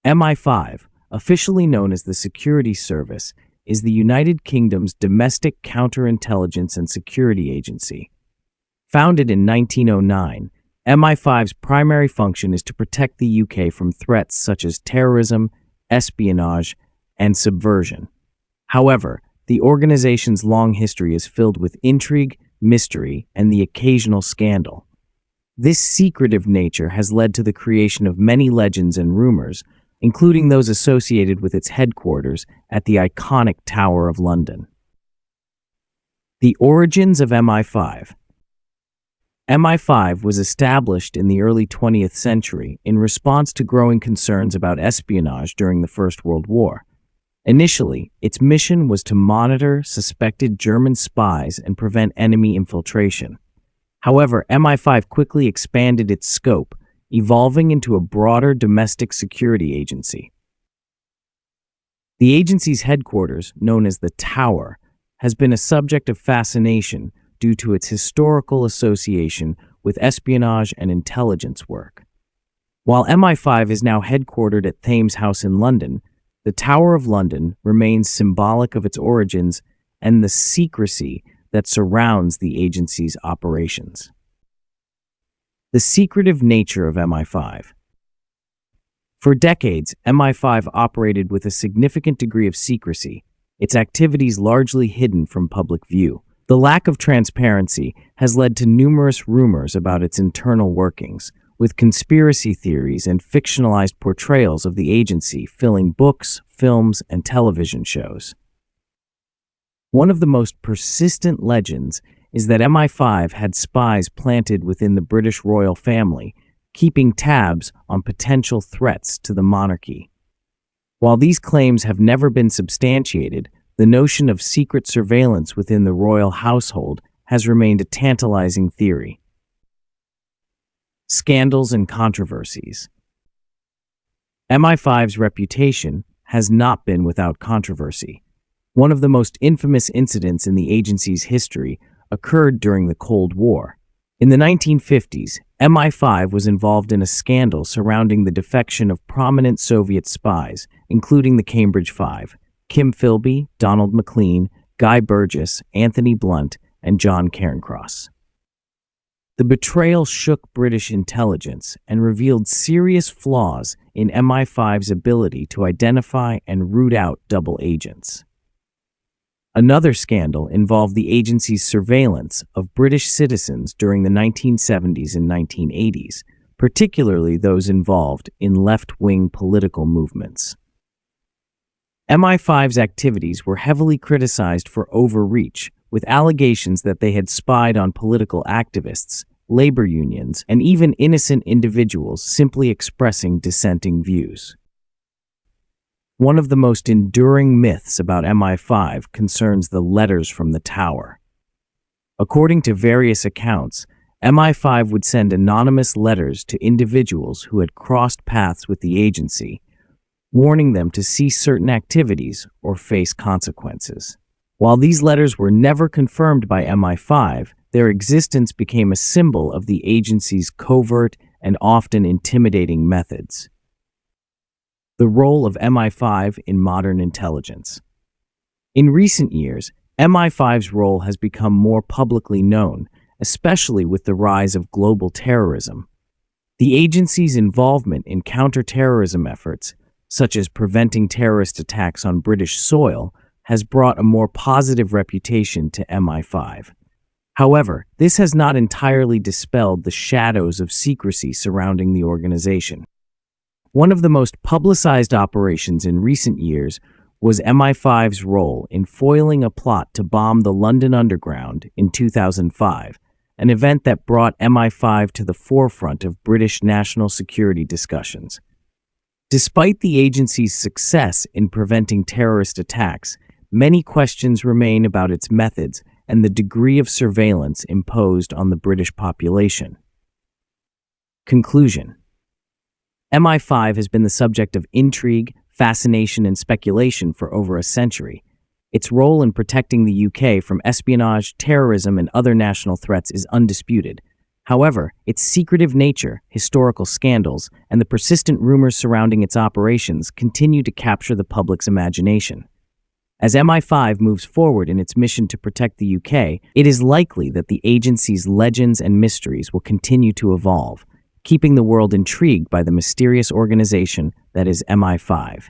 MI5, officially known as the Security Service, is the United Kingdom's domestic counterintelligence and security agency. Founded in 1909, MI5's primary function is to protect the UK from threats such as terrorism, espionage, and subversion. However, the organization's long history is filled with intrigue, mystery, and the occasional scandal. This secretive nature has led to the creation of many legends and rumors, including those associated with its headquarters at the iconic Tower of London. The origins of MI5. MI5 was established in the early 20th century in response to growing concerns about espionage during the First World War. Initially, its mission was to monitor suspected German spies and prevent enemy infiltration. However, MI5 quickly expanded its scope, evolving into a broader domestic security agency. The agency's headquarters, known as the Tower, has been a subject of fascination due to its historical association with espionage and intelligence work. While MI5 is now headquartered at Thames House in London, the Tower of London remains symbolic of its origins and the secrecy that surrounds the agency's operations. The secretive nature of MI5. For decades, MI5 operated with a significant degree of secrecy, its activities largely hidden from public view. The lack of transparency has led to numerous rumors about its internal workings, with conspiracy theories and fictionalized portrayals of the agency filling books, films, and television shows. One of the most persistent legends is that MI5 had spies planted within the British royal family, keeping tabs on potential threats to the monarchy. While these claims have never been substantiated, the notion of secret surveillance within the royal household has remained a tantalizing theory. Scandals and controversies. MI5's reputation has not been without controversy. One of the most infamous incidents in the agency's history occurred during the Cold War. In the 1950s, MI5 was involved in a scandal surrounding the defection of prominent Soviet spies, including the Cambridge Five: Kim Philby, Donald McLean, Guy Burgess, Anthony Blunt, and John Cairncross. The betrayal shook British intelligence and revealed serious flaws in MI5's ability to identify and root out double agents. Another scandal involved the agency's surveillance of British citizens during the 1970s and 1980s, particularly those involved in left-wing political movements. MI5's activities were heavily criticized for overreach, with allegations that they had spied on political activists, labor unions, and even innocent individuals simply expressing dissenting views. One of the most enduring myths about MI5 concerns the letters from the Tower. According to various accounts, MI5 would send anonymous letters to individuals who had crossed paths with the agency, warning them to cease certain activities or face consequences. While these letters were never confirmed by MI5, their existence became a symbol of the agency's covert and often intimidating methods. The role of MI5 in modern intelligence. In recent years, MI5's role has become more publicly known, especially with the rise of global terrorism. The agency's involvement in counter-terrorism efforts, such as preventing terrorist attacks on British soil, has brought a more positive reputation to MI5. However, this has not entirely dispelled the shadows of secrecy surrounding the organization. One of the most publicized operations in recent years was MI5's role in foiling a plot to bomb the London Underground in 2005, an event that brought MI5 to the forefront of British national security discussions. Despite the agency's success in preventing terrorist attacks, many questions remain about its methods and the degree of surveillance imposed on the British population. Conclusion. MI5 has been the subject of intrigue, fascination, and speculation for over a century. Its role in protecting the UK from espionage, terrorism, and other national threats is undisputed. However, its secretive nature, historical scandals, and the persistent rumors surrounding its operations continue to capture the public's imagination. As MI5 moves forward in its mission to protect the UK, it is likely that the agency's legends and mysteries will continue to evolve, keeping the world intrigued by the mysterious organization that is MI5.